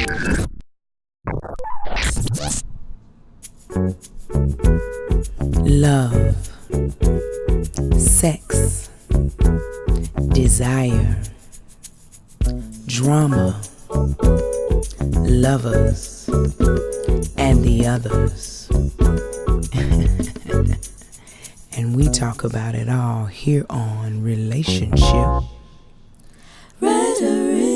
Love, sex, desire, drama, lovers, and the others. And we talk about it all here on Relationship Rhetoric.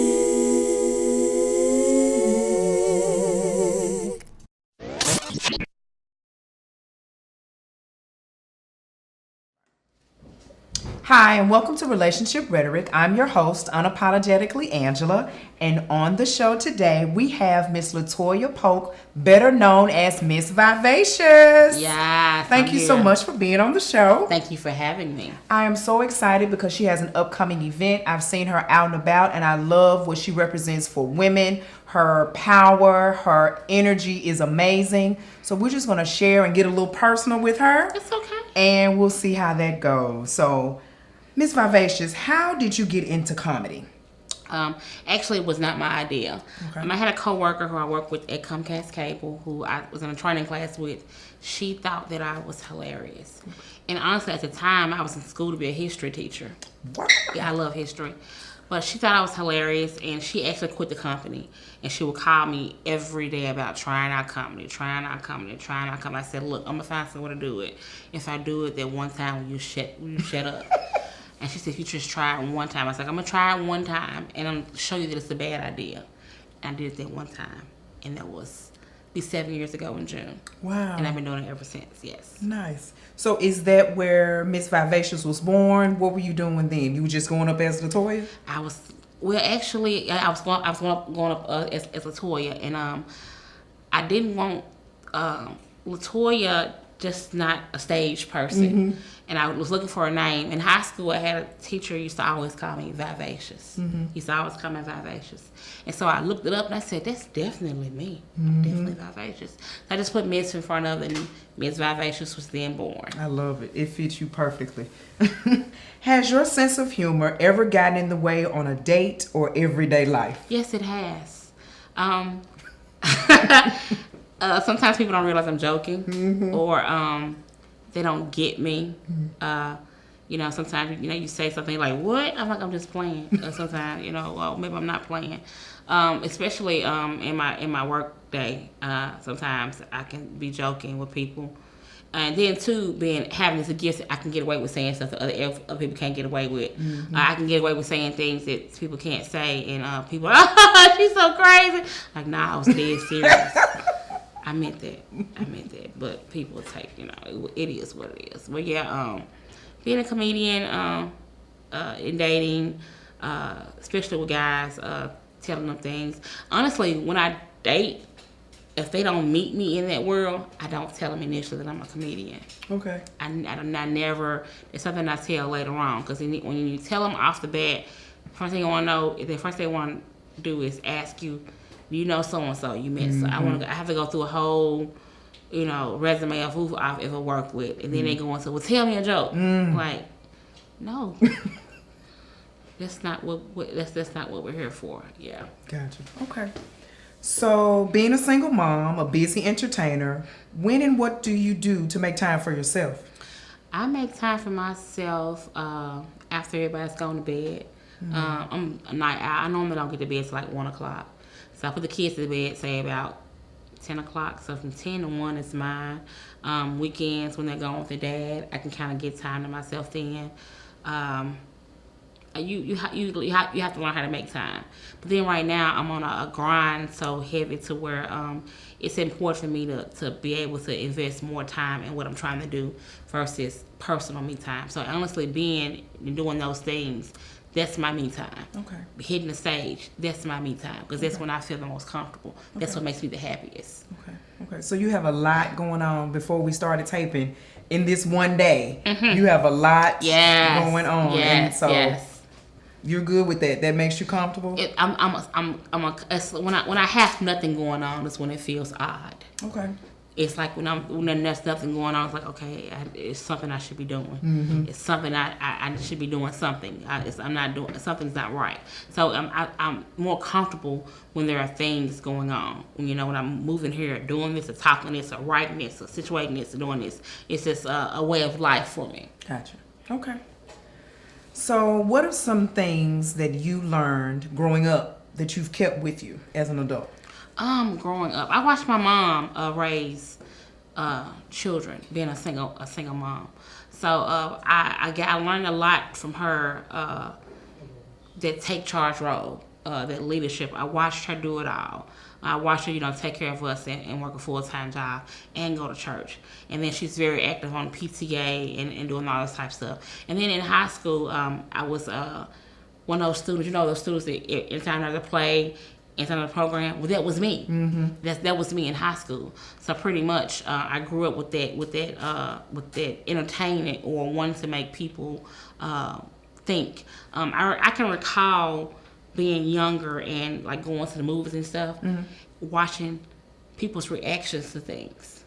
Hi, and welcome to Relationship Rhetoric. I'm your host, Unapologetically Angela, and on the show today, we have Miss Latoya Polk, better known as Miss Vivacious. Yeah. Thank you so much for being on the show. Thank you for having me. I am so excited because she has an upcoming event. I've seen her out and about, and I love what she represents for women. Her power, her energy is amazing. So we're just going to share and get a little personal with her. It's okay. And we'll see how that goes. So, Miss Vivacious, how did you get into comedy? Actually, it was not my idea. Okay. I had a coworker who I worked with at Comcast Cable, who I was in a training class with. She thought that I was hilarious. And honestly, at the time, I was in school to be a history teacher. Wow. Yeah, I love history. But she thought I was hilarious, and she actually quit the company. And she would call me every day about trying out comedy. I said, look, I'm going to find some way to do it. If I do it, then one time will you shut up? And she said, you just try it one time. I was like, I'm going to try it one time, and I'm going to show you that it's a bad idea. And I did it that one time. And that was 7 years ago in June. Wow. And I've been doing it ever since, yes. Nice. So is that where Miss Vivacious was born? What were you doing then? You were just going up as Latoya? I was going up as Latoya, and I didn't want Latoya, just not a stage person. Mm-hmm. And I was looking for a name. In high school, I had a teacher who used to always call me Vivacious. Mm-hmm. He used to always call me Vivacious. And so I looked it up and I said, that's definitely me. Mm-hmm. I'm definitely Vivacious. So I just put Miss in front of it, and Miss Vivacious was then born. I love it. It fits you perfectly. Has your sense of humor ever gotten in the way on a date or everyday life? Yes, it has. Sometimes people don't realize I'm joking, mm-hmm. or they don't get me. Mm-hmm. Sometimes you say something like, "What?" I'm like, "I'm just playing." Sometimes, well, maybe I'm not playing. Especially in my work day, sometimes I can be joking with people, and then too, having this gift, I can get away with saying stuff that other people can't get away with. Mm-hmm. I can get away with saying things that people can't say, and people are, "Oh, she's so crazy." Like, nah, I was dead serious. I meant that, but people take, it is what it is. But yeah, being a comedian, in dating, especially with guys, telling them things. Honestly, when I date, if they don't meet me in that world, I don't tell them initially that I'm a comedian. Okay. I never, it's something I tell later on, because when you tell them off the bat, first thing you want to know, the first thing they want to do is ask you, you know so-and-so, you met mm-hmm. so I have to go through a whole, resume of who I've ever worked with. And then they go into, well, tell me a joke. Mm. Like, no. That's not what we're here for. Yeah. Gotcha. Okay. So, being a single mom, a busy entertainer, when and what do you do to make time for yourself? I make time for myself after everybody's gone to bed. Mm-hmm. I'm a night owl. I normally don't get to bed till like 1 o'clock. So I put the kids to bed, say about 10 o'clock. So from 10 to 1 is mine. Weekends, when they're going with their dad, I can kind of get time to myself then. You have to learn how to make time. But then right now, I'm on a grind so heavy to where it's important for me to be able to invest more time in what I'm trying to do versus personal me time. So honestly, doing those things, that's my me time. Okay. Hitting the stage, that's my me time, because that's when I feel the most comfortable. Okay. That's what makes me the happiest. Okay. So you have a lot going on before we started taping. In this one day, mm-hmm. you have a lot going on. Yes. And so you're good with that. That makes you comfortable. When I have nothing going on, is when it feels odd. Okay. it's like when there's nothing going on, it's like, okay, it's something I should be doing. It's something I should be doing something. I'm not doing, something's not right. So I'm more comfortable when there are things going on. When I'm moving here, doing this, or talking this, or writing this, or situating this, or doing this. It's just a way of life for me. Gotcha. Okay. So what are some things that you learned growing up that you've kept with you as an adult? Growing up, I watched my mom raise children, being a single mom. So I learned a lot from her, that take charge role, that leadership. I watched her do it all. I watched her, take care of us and work a full-time job and go to church. And then she's very active on PTA and doing all this type of stuff. And then in high school, I was one of those students, those students that anytime I play, anytime I program, well, that was me. That was me in high school. So pretty much, I grew up with that entertainment or wanting to make people think. I can recall being younger and like going to the movies and stuff, watching people's reactions to things.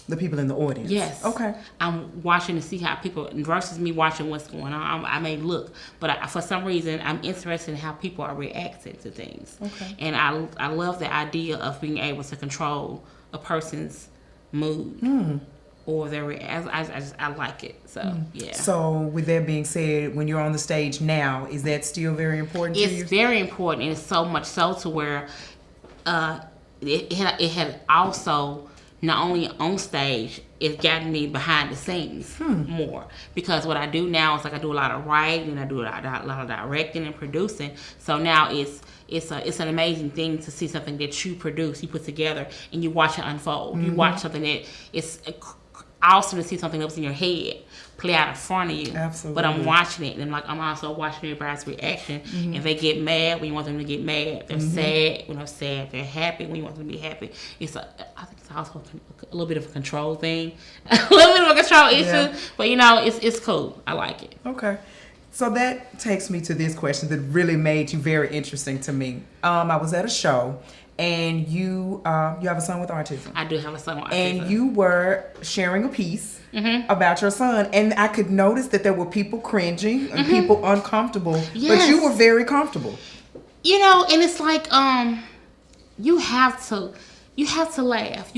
The people in the audience. Yes. Okay. I'm watching to see how people, versus me watching what's going on. I may look, but for some reason, I'm interested in how people are reacting to things. Okay. And I love the idea of being able to control a person's mood. Or their I like it. So yeah. So with that being said, when you're on the stage now, is that still very important to you? It's very important, and it's so much so to where it had also, not only on stage, it's gotten me behind the scenes more, because what I do now is like I do a lot of writing, I do a lot of directing and producing. So now it's an amazing thing to see something that you produce, you put together, and you watch it unfold. You watch something that it's awesome to see something that was in your head play out in front of you. Absolutely. But I'm watching it, and I'm also watching everybody's reaction. And they get mad when you want them to get mad. They're sad when they're sad. They're happy when you want them to be happy. I think it's also a little bit of a control thing, a little bit of a control issue. But it's cool. I like it. Okay. So that takes me to this question that really made you very interesting to me. I was at a show, and you have a son with autism. I do have a son with autism. And you were sharing a piece about your son, and I could notice that there were people cringing and people uncomfortable, but you were very comfortable. And it's like you have to laugh.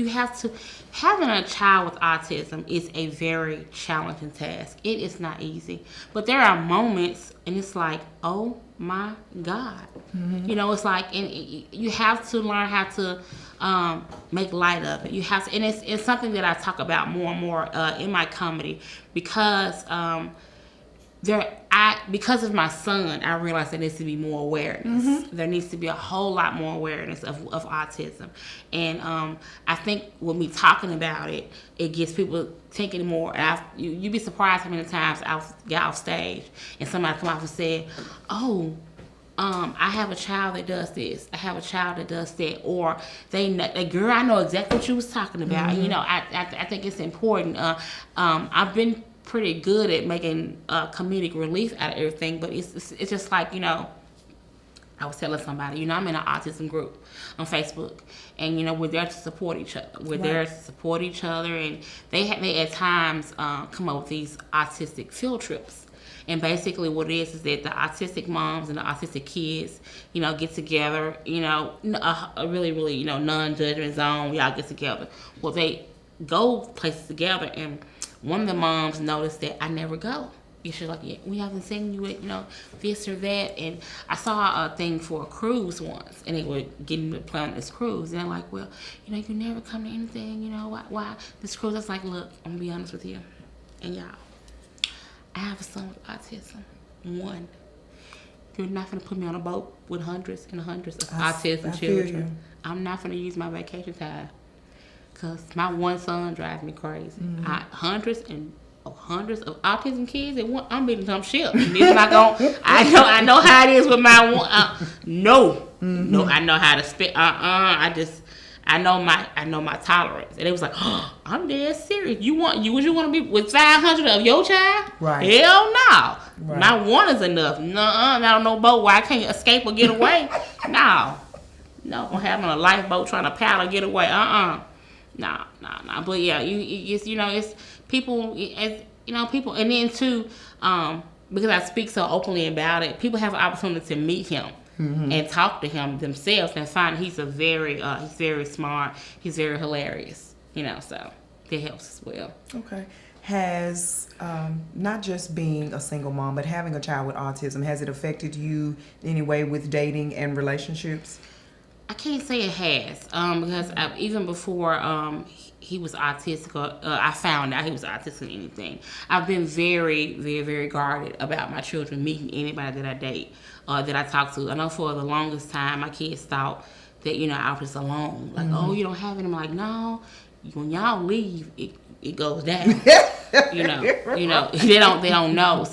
Having a child with autism is a very challenging task. It is not easy. But there are moments, and it's like, oh my God. It's like, and you have to learn how to make light of it. You have to, and it's something that I talk about more and more in my comedy, because because of my son, I realized there needs to be more awareness. There needs to be a whole lot more awareness of autism. And I think with me talking about it, it gets people thinking more. And you'd be surprised how many times I got off stage and somebody come off and said, oh, I have a child that does this. I have a child that does that. Or girl, I know exactly what you was talking about. And, I think it's important. I've been pretty good at making comedic relief out of everything, but it's just like, I was telling somebody, I'm in an autism group on Facebook, and we're there to support each other. We're there to support each other, and they at times come up with these autistic field trips. And basically what it is that the autistic moms and the autistic kids, get together, a really, really, non-judgment zone. Y'all get together. Well, they go places together, and one of the moms noticed that I never go. She's like, yeah, we haven't seen you at, this or that. And I saw a thing for a cruise once, and they were getting me to plan this cruise. And they're like, well, you never come to anything, why this cruise? I was like, look, I'm going to be honest with you. And y'all, I have a son with autism. One. You're not going to put me on a boat with hundreds and hundreds of autism children. I'm not going to use my vacation time. Because my one son drives me crazy. Hundreds of autism kids, I'm beating some shit. And it's not going. I know how it is with my one. No, I know how to spit. I know my tolerance. And it was like, oh, I'm dead serious. Would you want to be with 500 of your child? Right. Hell no. Right. My one is enough. Not on no boat where I can't escape or get away. No, I'm having a lifeboat trying to paddle get away. No. But yeah, it's it's people, as people, and then too, because I speak so openly about it, people have an opportunity to meet him. And talk to him themselves and find he's very smart, he's very hilarious, so that helps as well. Okay. Has not just being a single mom, but having a child with autism, has it affected you in any way with dating and relationships? I can't say it has, because even before he was autistic, or I found out he was autistic and anything, I've been very, very, very guarded about my children meeting anybody that I date, that I talk to. I know for the longest time, my kids thought that, I was just alone. Like, oh, you don't have it? I'm like, no, when y'all leave, it goes down. they don't know.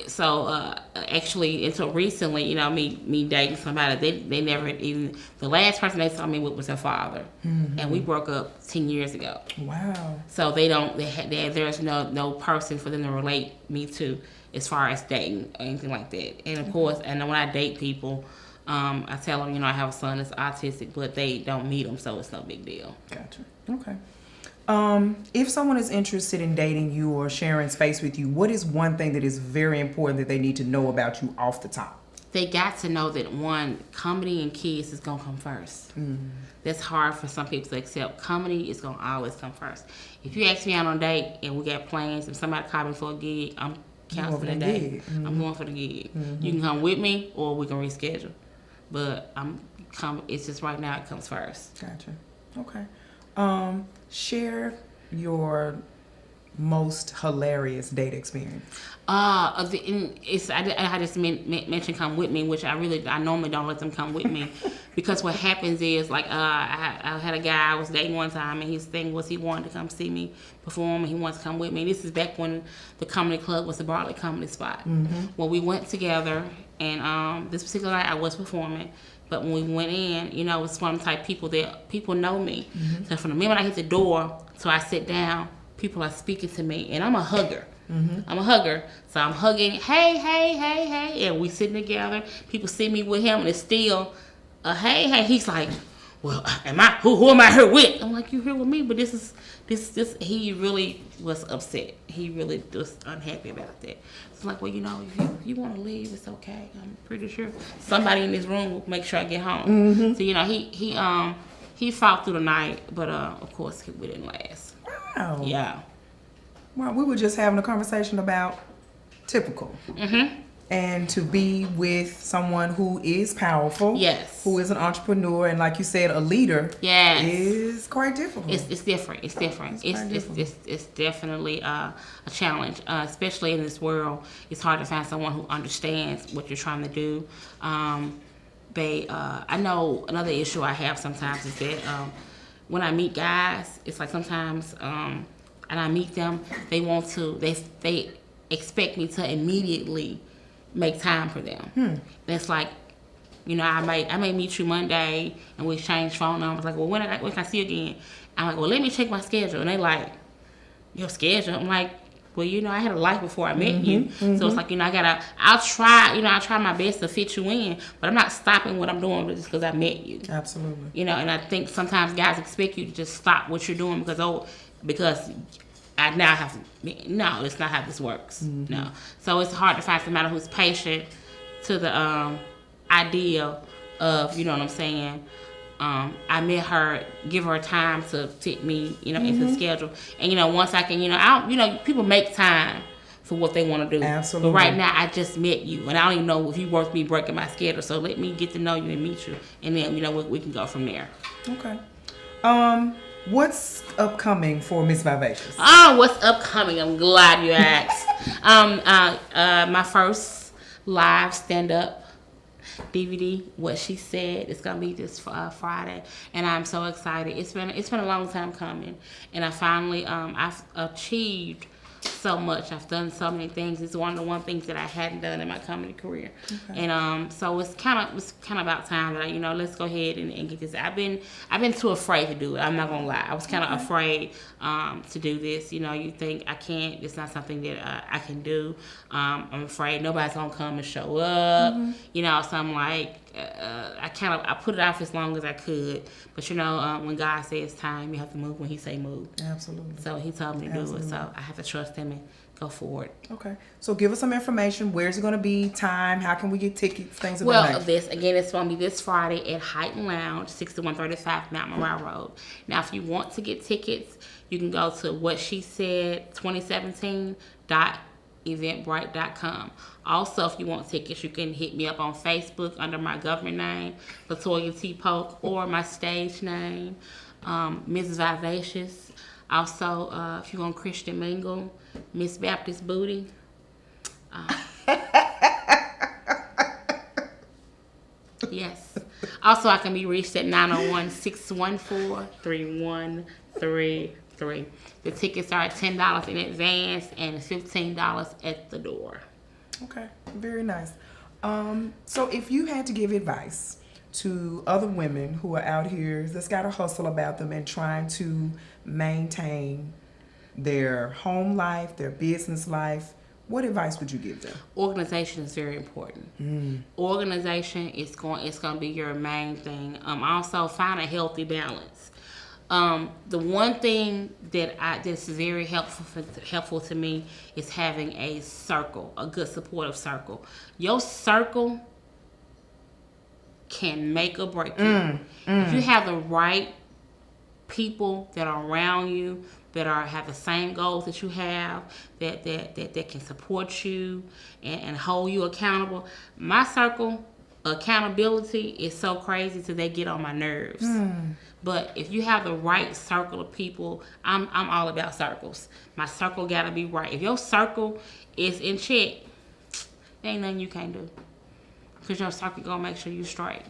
So actually, until recently, me dating somebody, they never even, the last person they saw me with was their father, and we broke up 10 years ago. Wow. So there's no person for them to relate me to as far as dating or anything like that. And of course, and when I date people, I tell them, I have a son that's autistic, but they don't meet him, so it's no big deal. Gotcha. Okay. If someone is interested in dating you or sharing space with you, what is one thing that is very important that they need to know about you off the top? They got to know that, one, comedy and kids is going to come first. That's hard for some people to accept. Comedy is going to always come first. If you ask me out on a date and we got plans, if somebody called me for a gig, I'm canceling the date. I'm going for the gig. You can come with me or we can reschedule. But it's just right now it comes first. Gotcha. Okay. Share your most hilarious date experience. I just mentioned come with me, which I normally don't let them come with me, because what happens is, like, I had a guy I was dating one time, and his thing was he wanted to come see me perform, and he wants to come with me. This is back when the comedy club was the Broadway Comedy Spot. Well, we went together, and this particular night I was performing. But when we went in, it's one of the type of people that people know me. So from the minute I hit the door till I sit down, people are speaking to me, and I'm a hugger. I'm a hugger, so I'm hugging, hey, and we sitting together. People see me with him, and it's still a hey. He's like, well, who am I here with? I'm like, you here with me, but this. He really was upset. He really was unhappy about that. It's like, well, if you want to leave, it's okay. I'm pretty sure somebody in this room will make sure I get home. So he fought through the night, but of course we didn't last. Wow. Yeah. Well, we were just having a conversation about typical. And to be with someone who is powerful, yes, who is an entrepreneur, and like you said, a leader, yes, is quite difficult. It's different. It's definitely a challenge, especially in this world. It's hard to find someone who understands what you're trying to do. I know another issue I have sometimes is that when I meet guys, it's like sometimes, and I meet them, they expect me to immediately make time for them. That's like, I may meet you Monday and we exchange phone numbers. Like, well, when can I see you again? I'm like, well, let me check my schedule. And they like, your schedule? I'm like, well, I had a life before I met you. So it's like, I'll try my best to fit you in, but I'm not stopping what I'm doing just because I met you. Absolutely. And I think sometimes guys expect you to just stop what you're doing because I now have to. No, it's not how this works. No. So it's hard to find somebody who's patient to the idea of, you know what I'm saying, I met her, give her time to fit me, into the schedule. And, once I can, people make time for what they want to do. Absolutely. But right now, I just met you, and I don't even know if you worth me breaking my schedule. So let me get to know you and meet you, and then, we can go from there. Okay. What's upcoming for Miss Vivacious? Oh, what's upcoming? I'm glad you asked. My first live stand-up DVD, What She Said, it's gonna be this Friday, and I'm so excited. It's been a long time coming, and I finally I've achieved so much. I've done so many things. It's one of the things that I hadn't done in my comedy career. Okay. And so it's kind of about time that let's go ahead and get this. I've been too afraid to do it. I'm not gonna lie. I was kind of afraid to do this. You think I can't. It's not something that I can do. I'm afraid nobody's gonna come and show up. So I'm like, I put it off as long as I could. But when God says time, you have to move when He say move. Absolutely. So He told me to do it. So I have to trust Him and go forward. Okay. So give us some information. Where's it going to be? Time? How can we get tickets? Things of that nature. It's going to be this Friday at Heighton Lounge, 6135 Mount Morale Road. Now, if you want to get tickets, you can go to whatshesaid2017.eventbrite.com. Also, if you want tickets, you can hit me up on Facebook under my government name, Latoya T. Polk, or my stage name, Ms. Vivacious. Also, if you want Christian Mingle, Miss Baptist Booty. Yes. Also, I can be reached at 901-614-3133. The tickets are $10 in advance and $15 at the door. Okay, very nice. So if you had to give advice to other women who are out here that's got a hustle about them and trying to maintain their home life, their business life, what advice would you give them? Organization is very important. Organization is going to be your main thing. Also, find a healthy balance. The one thing that's very helpful to me is having a circle, a good supportive circle. Your circle can make or break you. If you have the right people that are around you, that have the same goals that you have, that can support you and hold you accountable. My circle, accountability is so crazy till they get on my nerves. But if you have the right circle of people, I'm all about circles. My circle gotta be right. If your circle is in check, there ain't nothing you can't do. Because your circle gonna make sure you straight.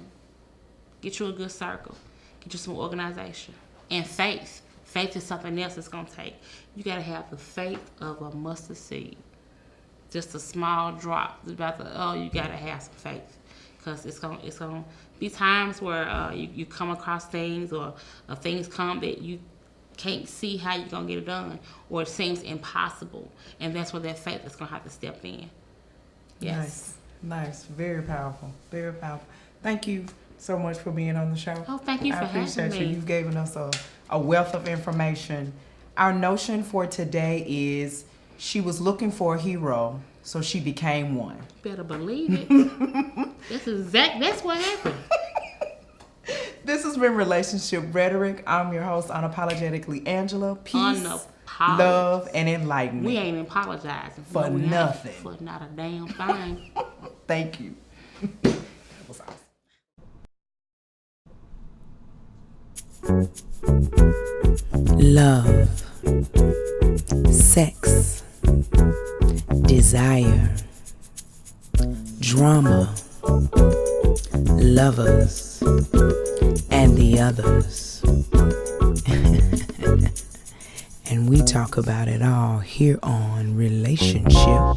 Get you a good circle. Get you some organization. And faith. Faith is something else it's gonna take. You gotta have the faith of a mustard seed. Just a small drop. You gotta have some faith. Because it's gonna be times where you come across things or things come that you can't see how you're gonna get it done, or it seems impossible, and that's where that faith is gonna have to step in. Yes. Nice. Very powerful. Very powerful. Thank you so much for being on the show. Oh, thank you for having me. I appreciate you. You've given us a wealth of information. Our notion for today is she was looking for a hero, so she became one. Better believe it. That's what happened. This has been Relationship Rhetoric. I'm your host, Unapologetically Angela. Peace, love, and enlightenment. We ain't apologizing. For nothing. For not a damn thing. Thank you. That was awesome. Love, sex, desire, drama, lovers, and the others. And we talk about it all here on Relationship